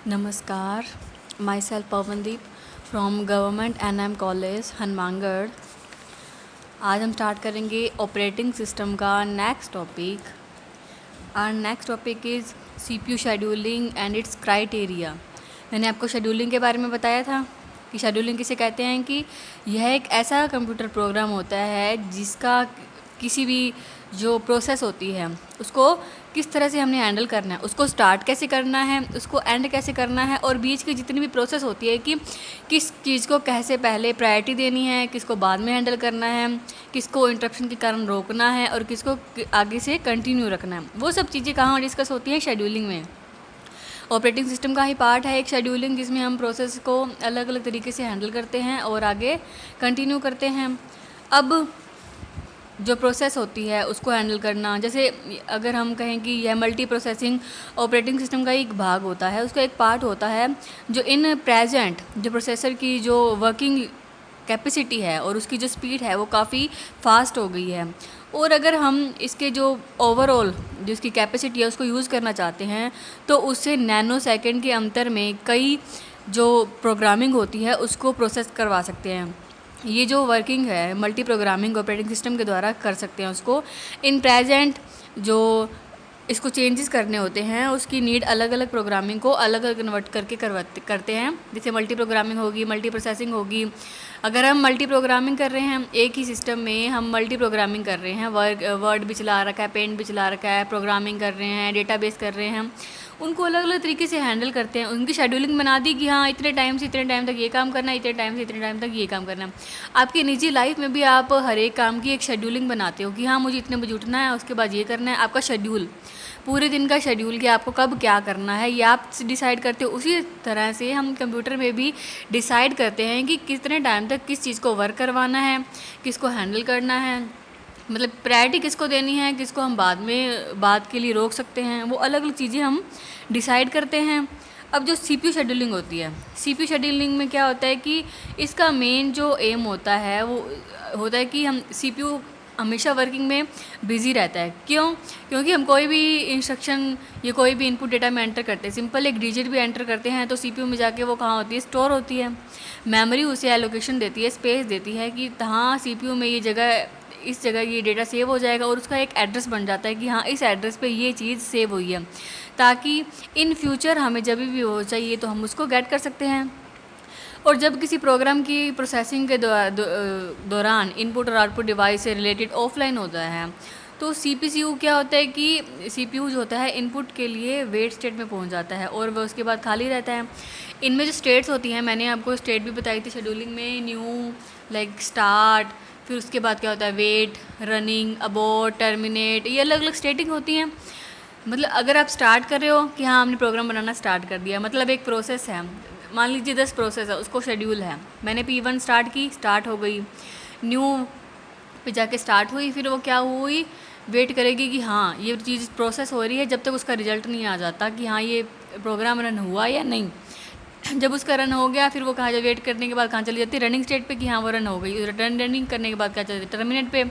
नमस्कार, my self Pavandeep from government NM college Hanumangarh. आज हम स्टार्ट करेंगे ऑपरेटिंग सिस्टम का next topic. Our next topic is CPU scheduling and its criteria. मैंने आपको शेड्यूलिंग के बारे में बताया था कि शेड्यूलिंग किसे कहते हैं कि यह एक ऐसा कंप्यूटर प्रोग्राम होता है जिसका किसी भी जो प्रोसेस होती है उसको किस तरह से हमने हैंडल करना है, उसको स्टार्ट कैसे करना है, उसको एंड कैसे करना है, और बीच की जितनी भी प्रोसेस होती है कि किस चीज़ को कैसे पहले प्रायोरिटी देनी है, किसको बाद में हैंडल करना है, किसको इंटरप्शन के कारण रोकना है और किसको आगे से कंटिन्यू रखना है, वो सब चीज़ें कहाँ डिस्कस होती हैं? शेड्यूलिंग में। ऑपरेटिंग सिस्टम का ही पार्ट है एक शेड्यूलिंग, जिसमें हम प्रोसेस को अलग अलग तरीके से हैंडल करते हैं और आगे कंटिन्यू करते हैं। अब जो प्रोसेस होती है उसको हैंडल करना, जैसे अगर हम कहें कि यह मल्टी प्रोसेसिंग ऑपरेटिंग सिस्टम का एक भाग होता है, उसका एक पार्ट होता है जो इन प्रेजेंट जो प्रोसेसर की जो वर्किंग कैपेसिटी है और उसकी जो स्पीड है वो काफ़ी फास्ट हो गई है। और अगर हम इसके जो ओवरऑल जो इसकी कैपेसिटी है उसको यूज़ करना चाहते हैं तो उससे नैनो सेकेंड के अंतर में कई जो प्रोग्रामिंग होती है उसको प्रोसेस करवा सकते हैं। ये जो वर्किंग है मल्टी प्रोग्रामिंग ऑपरेटिंग सिस्टम के द्वारा कर सकते हैं उसको। इन प्रेजेंट जो इसको चेंजेस करने होते हैं उसकी नीड अलग अलग प्रोग्रामिंग को अलग अलग कन्वर्ट करके करते हैं। जैसे मल्टी प्रोग्रामिंग होगी, मल्टी प्रोसेसिंग होगी। अगर हम मल्टी प्रोग्रामिंग कर रहे हैं एक ही सिस्टम में, हम मल्टी प्रोग्रामिंग कर रहे हैं, वर्ड भी चला रखा है, पेंट भी चला रखा है, प्रोग्रामिंग कर रहे हैं, डेटाबेस कर रहे हैं, उनको अलग अलग तरीके से हैंडल करते हैं। उनकी शेड्यूलिंग बना दी कि हाँ इतने टाइम से इतने टाइम तक ये काम करना है, इतने टाइम से इतने टाइम तक ये काम करना है। आपकी निजी लाइफ में भी आप हर एक काम की एक शेड्यूलिंग बनाते हो कि हाँ मुझे इतने बजे उठना है, उसके बाद ये करना है। आपका शेड्यूल, पूरे दिन का शेड्यूल कि आपको कब क्या करना है ये आप डिसाइड करते हो। उसी तरह से हम कंप्यूटर में भी डिसाइड करते हैं कि कितने टाइम तक किस चीज़ को वर्क करवाना है, किसको हैंडल करना है, मतलब प्रायोरिटी किसको देनी है, किसको हम बाद के लिए रोक सकते हैं, वो अलग अलग चीज़ें हम डिसाइड करते हैं। अब जो सीपीयू शेड्यूलिंग होती है, सीपीयू शेड्यूलिंग में क्या होता है कि इसका मेन जो एम होता है वो होता है कि हम सीपीयू हमेशा वर्किंग में बिजी रहता है। क्यों? क्योंकि हम कोई भी इंस्ट्रक्शन या कोई भी इनपुट डेटा में एंटर करते हैं, सिंपल एक डिजिट भी एंटर करते हैं तो सीपीयू में जाके वो कहाँ होती है? स्टोर होती है। मेमोरी उसे एलोकेशन देती है, स्पेस देती है कि हाँ सीपीयू में ये जगह, इस जगह ये डेटा सेव हो जाएगा और उसका एक एड्रेस बन जाता है कि हाँ इस एड्रेस पे ये चीज़ सेव हुई है, ताकि इन फ्यूचर हमें जब भी हो चाहिए तो हम उसको गेट कर सकते हैं। और जब किसी प्रोग्राम की प्रोसेसिंग के दौरान इनपुट और आउटपुट डिवाइस से रिलेटेड ऑफलाइन होता है तो सीपीयू क्या होता है कि सीपीयू जो होता है इनपुट के लिए वेट स्टेट में पहुंच जाता है और वह उसके बाद खाली रहता है। इनमें जो स्टेट्स होती हैं, मैंने आपको स्टेट भी बताई थी शेड्यूलिंग में, न्यू, लाइक स्टार्ट, फिर उसके बाद क्या होता है वेट, रनिंग, अबॉर्ट, टर्मिनेट, ये अलग अलग स्टेटिंग होती हैं। मतलब अगर आप स्टार्ट कर रहे हो कि हाँ हमने प्रोग्राम बनाना स्टार्ट कर दिया, मतलब एक प्रोसेस है, मान लीजिए 10 प्रोसेस है, उसको शेड्यूल है, मैंने P1 स्टार्ट की, स्टार्ट हो गई, न्यू पे जाके स्टार्ट हुई, फिर वो क्या हुई, वेट करेगी कि हाँ ये चीज़ प्रोसेस हो रही है जब तक उसका रिजल्ट नहीं आ जाता कि हाँ ये प्रोग्राम रन हुआ या नहीं। जब उसका रन हो गया फिर वो कहाँ जा, वेट करने के बाद कहाँ चली जाती है? रनिंग स्टेट पे कि हाँ वो रन हो गई। रनिंग करने के बाद क्या चलती है? टर्मिनेट पे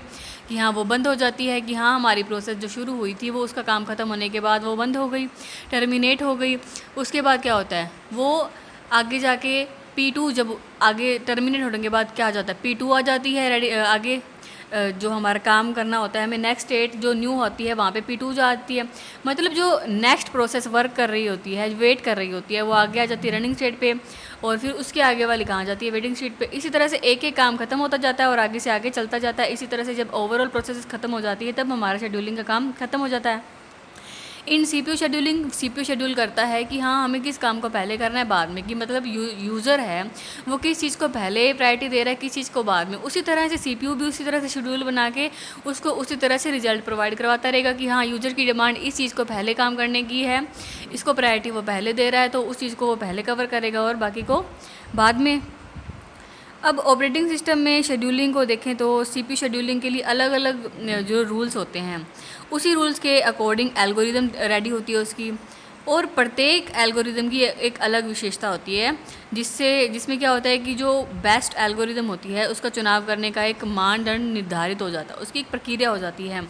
कि हाँ वो बंद हो जाती है कि हाँ हमारी प्रोसेस जो शुरू हुई थी वो उसका काम ख़त्म होने के बाद वो बंद हो गई, टर्मिनेट हो गई। उसके बाद क्या होता है, वो आगे जाके P2, जब आगे टर्मिनेट होने के बाद क्या आ जाता है, P2 आ जाती है रेडी, आगे जो हमारा काम करना होता है हमें, नेक्स्ट स्टेट जो न्यू होती है वहाँ पे P2 जाती है। मतलब जो नेक्स्ट प्रोसेस वर्क कर रही होती है, वेट कर रही होती है, वो आगे आ जाती है रनिंग स्टेट पे और फिर उसके आगे वाली कहाँ जाती है? वेटिंग स्टेट पे। इसी तरह से एक एक काम खत्म होता जाता है और आगे से आगे चलता जाता है। इसी तरह से जब ओवरऑल प्रोसेस खत्म हो जाती है तब हमारा शेड्यूलिंग का काम खत्म हो जाता है। इन सीपीयू शेड्यूल करता है कि हाँ हमें किस काम को पहले करना है बाद में, कि मतलब यूज़र है वो किस चीज़ को पहले प्रायोरिटी दे रहा है, किस चीज़ को बाद में। उसी तरह से सीपीयू भी उसी तरह से शेड्यूल बना के उसको उसी तरह से रिजल्ट प्रोवाइड करवाता रहेगा कि हाँ यूज़र की डिमांड इस चीज़ को पहले काम करने की है, इसको प्रायोरिटी वो पहले दे रहा है तो उस चीज़ को वो पहले कवर करेगा और बाकी को बाद में। अब ऑपरेटिंग सिस्टम में शेड्यूलिंग को देखें तो सीपीयू शेड्यूलिंग के लिए अलग अलग जो रूल्स होते हैं उसी रूल्स के अकॉर्डिंग एल्गोरिदम रेडी होती है उसकी, और प्रत्येक एल्गोरिदम की एक अलग विशेषता होती है जिसमें क्या होता है कि जो बेस्ट एल्गोरिदम होती है उसका चुनाव करने का एक मानदंड निर्धारित हो जाता है, उसकी एक प्रक्रिया हो जाती है।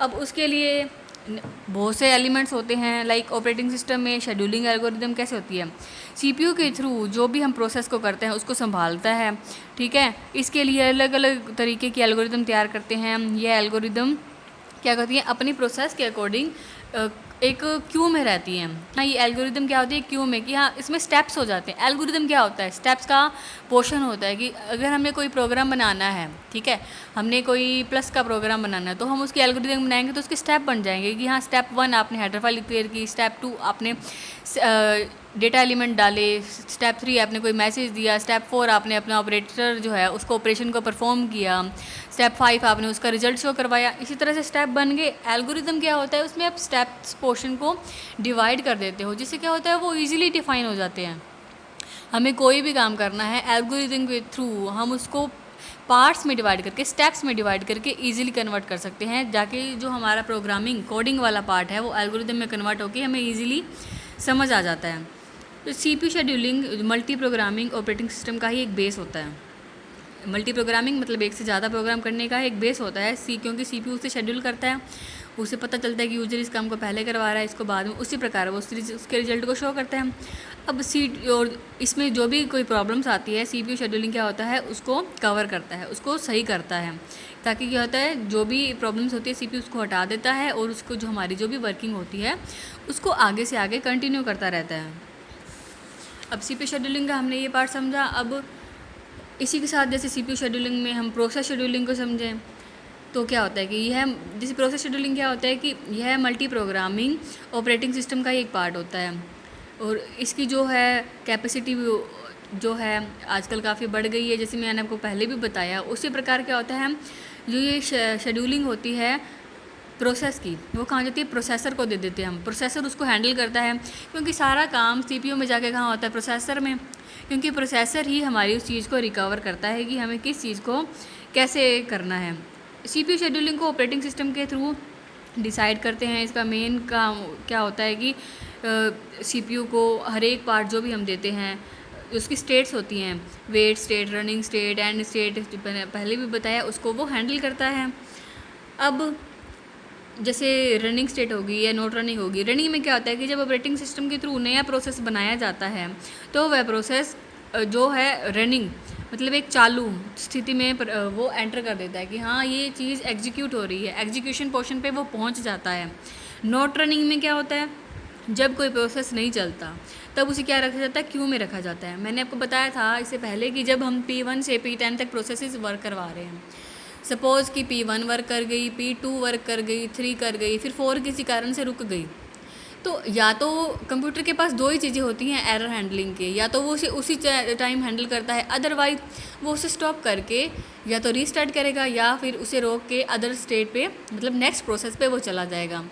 अब उसके लिए बहुत से एलिमेंट्स होते हैं। लाइक ऑपरेटिंग सिस्टम में शेड्यूलिंग एल्गोरिदम कैसे होती है, सीपीयू के थ्रू जो भी हम प्रोसेस को करते हैं उसको संभालता है, ठीक है। इसके लिए अलग अलग तरीके की एल्गोरिदम तैयार करते हैं। ये एल्गोरिदम क्या करती है, अपनी प्रोसेस के अकॉर्डिंग एक क्यू में रहती हैं। हाँ, ये एल्गोरिदम क्या होती है, क्यू में, कि हाँ इसमें स्टेप्स हो जाते हैं। एल्गोरिदम क्या होता है, स्टेप्स का पोर्शन होता है कि अगर हमने कोई प्रोग्राम बनाना है, ठीक है, हमने कोई प्लस का प्रोग्राम बनाना है तो हम उसकी एल्गोरिदम बनाएंगे तो उसके स्टेप बन जाएंगे कि हाँ स्टेप 1 आपने हेडर फाइल क्लियर की, स्टेप 2 आपने डेटा एलिमेंट डाले, स्टेप 3 आपने कोई मैसेज दिया, स्टेप 4 आपने अपना ऑपरेटर जो है उसको ऑपरेशन को परफॉर्म किया, स्टेप 5 आपने उसका रिजल्ट शो करवाया। इसी तरह से स्टेप बन गए। एल्गोरिदम क्या होता है, उसमें आप स्टेप्स पोर्शन को डिवाइड कर देते हो, जिससे क्या होता है वो ईजिली डिफाइन हो जाते हैं। हमें कोई भी काम करना है एल्गोरिदम के थ्रू हम उसको पार्ट्स में डिवाइड करके, स्टेप्स में डिवाइड करके इजीली कन्वर्ट कर सकते हैं, जाके जो हमारा प्रोग्रामिंग कोडिंग वाला पार्ट है वो एल्गोरिदम में कन्वर्ट होकर हमें इजीली समझ आ जाता है। तो CPU scheduling multi programming operating system का ही एक बेस होता है। मल्टी प्रोग्रामिंग मतलब एक से ज़्यादा प्रोग्राम करने का एक बेस होता है, क्योंकि सीपीयू उसे शेड्यूल करता है, उसे पता चलता है कि यूजर इस काम को पहले करवा रहा है, इसको बाद में, उसी प्रकार वो उसके रिजल्ट को शो करता है। अब और इसमें जो भी कोई प्रॉब्लम्स आती है, सीपीयू शेड्यूलिंग क्या होता है उसको कवर करता है, उसको सही करता है, ताकि क्या होता है जो भी प्रॉब्लम्स होती है सीपीयू उसको हटा देता है और उसको जो हमारी जो भी वर्किंग होती है उसको आगे से आगे कंटिन्यू करता रहता है। अब सीपीयू शेड्यूलिंग का हमने ये पार्ट समझा। अब इसी के साथ जैसे सीपीयू शेड्यूलिंग में हम प्रोसेस शेड्यूलिंग को समझें तो क्या होता है कि यह जैसे प्रोसेस शेड्यूलिंग क्या होता है कि यह मल्टी प्रोग्रामिंग ऑपरेटिंग सिस्टम का ही एक पार्ट होता है, और इसकी जो है कैपेसिटी जो है आजकल काफ़ी बढ़ गई है, जैसे मैंने आपको पहले भी बताया। उसी प्रकार क्या होता है, जो ये शेड्यूलिंग होती है प्रोसेस की, वो कहाँ जाती है, प्रोसेसर को दे देते हैं हम, प्रोसेसर उसको हैंडल करता है, क्योंकि सारा काम सीपीयू में जाके कहाँ होता है, प्रोसेसर में, क्योंकि प्रोसेसर ही हमारी उस चीज़ को रिकवर करता है कि हमें किस चीज़ को कैसे करना है। सीपीयू शेड्यूलिंग को ऑपरेटिंग सिस्टम के थ्रू डिसाइड करते हैं। इसका मेन काम क्या होता है कि सीपीयू को हर एक पार्ट जो भी हम देते हैं उसकी स्टेट्स होती हैं, wait state, running state, end state, पहले भी बताया, उसको वो हैंडल करता है। अब जैसे रनिंग स्टेट होगी या नोट रनिंग होगी, रनिंग में क्या होता है कि जब ऑपरेटिंग सिस्टम के थ्रू नया प्रोसेस बनाया जाता है तो वह प्रोसेस जो है रनिंग मतलब एक चालू स्थिति में वो एंटर कर देता है कि हाँ ये चीज़ एग्जीक्यूट हो रही है, एग्जीक्यूशन पोर्शन पे वो पहुंच जाता है। नोट रनिंग में क्या होता है, जब कोई प्रोसेस नहीं चलता तब उसे क्या रखा जाता है, क्यू में रखा जाता है। मैंने आपको बताया था इससे पहले कि जब हम P1 से P10 तक प्रोसेसेस वर्क करवा रहे हैं, सपोज़ कि P1 वर्क कर गई, P2 वर्क कर गई, 3 कर गई, फिर 4 किसी कारण से रुक गई, तो या तो कंप्यूटर के पास दो ही चीज़ें होती हैं एरर हैंडलिंग के, या तो वो उसी टाइम हैंडल करता है, अदरवाइज वो उसे स्टॉप करके या तो रीस्टार्ट करेगा या फिर उसे रोक के अदर स्टेट पे मतलब नेक्स्ट प्रोसेस पे वो चला जाएगा।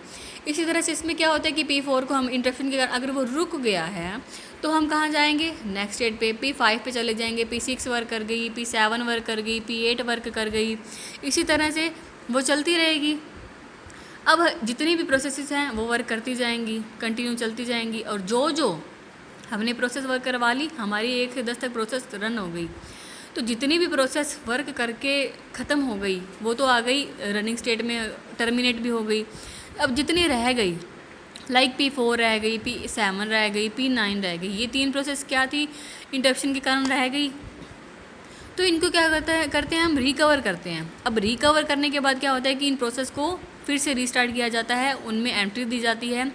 इसी तरह से इसमें क्या होता है कि P4 को हम इंटरप्शन के कारण अगर वो रुक गया है तो हम कहाँ जाएंगे, नेक्स्ट स्टेट पे, P5 पे चले जाएंगे, P6 वर्क कर गई, P7 वर्क कर गई, P8 वर्क कर गई, इसी तरह से वो चलती रहेगी। अब जितनी भी प्रोसेसेस हैं वो वर्क करती जाएंगी, कंटिन्यू चलती जाएंगी, और जो हमने प्रोसेस वर्क करवा ली, हमारी 1 से 10 तक प्रोसेस रन हो गई, तो जितनी भी प्रोसेस वर्क करके ख़त्म हो गई वो तो आ गई रनिंग स्टेट में, टर्मिनेट भी हो गई। अब जितनी रह गई लाइक P4 रह गई, P7 रह गई, P9 रह गई, ये 3 प्रोसेस क्या थी, इंटरप्शन के कारण रह गई, तो इनको क्या करते हैं हम रिकवर करते हैं। अब रिकवर करने के बाद क्या होता है कि इन प्रोसेस को फिर से रीस्टार्ट किया जाता है, उनमें एंट्री दी जाती है,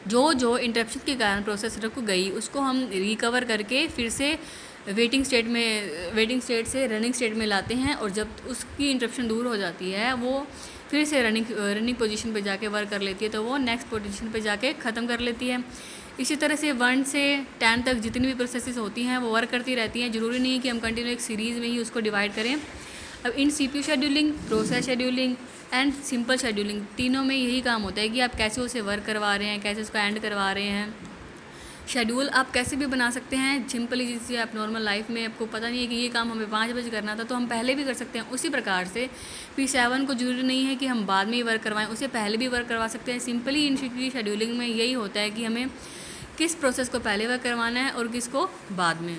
जो इंटरप्शन के कारण प्रोसेस रुक गई उसको हम रिकवर करके फिर से वेटिंग स्टेट से रनिंग स्टेट में लाते हैं, और जब उसकी इंटरप्शन दूर हो जाती है वो फिर से रनिंग पोजीशन पे जाके वर्क कर लेती है, तो वो नेक्स्ट पोजीशन पे जाके ख़त्म कर लेती है। इसी तरह से 1 से 10 तक जितनी भी प्रोसेसेस होती हैं वो वर्क करती रहती हैं, ज़रूरी नहीं है कि हम कंटिन्यू एक सीरीज़ में ही उसको डिवाइड करें। अब इन CPU scheduling, process scheduling and simple scheduling, तीनों में यही काम होता है कि आप कैसे उसे वर्क करवा रहे हैं, कैसे उसको एंड करवा रहे हैं। शेड्यूल आप कैसे भी बना सकते हैं सिंपली, जैसे आप नॉर्मल लाइफ में आपको पता नहीं है कि ये काम हमें 5 बजे करना था तो हम पहले भी कर सकते हैं, उसी प्रकार से P7 को जरूरी नहीं है कि हम बाद में ही वर्क करवाएं, उसे पहले भी वर्क करवा सकते हैं। सिंपली इन शेड्यूलिंग में यही होता है कि हमें किस प्रोसेस को पहले वर्क करवाना है और किसको बाद में।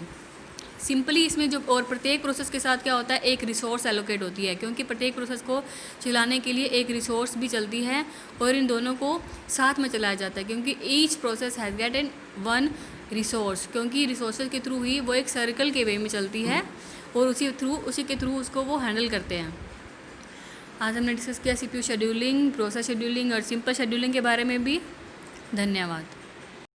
सिंपली इसमें जो और प्रत्येक प्रोसेस के साथ क्या होता है, एक रिसोर्स एलोकेट होती है, क्योंकि प्रत्येक प्रोसेस को चलाने के लिए एक रिसोर्स भी चलती है और इन दोनों को साथ में चलाया जाता है, क्योंकि each process has get in one resource, क्योंकि रिसोर्सेज के थ्रू ही वो एक सर्कल के वे में चलती है और उसी के थ्रू उसको वो हैंडल करते हैं। आज हमने डिस्कस किया CPU शेड्यूलिंग, प्रोसेस शेड्यूलिंग और सिंपल शेड्यूलिंग के बारे में भी। धन्यवाद।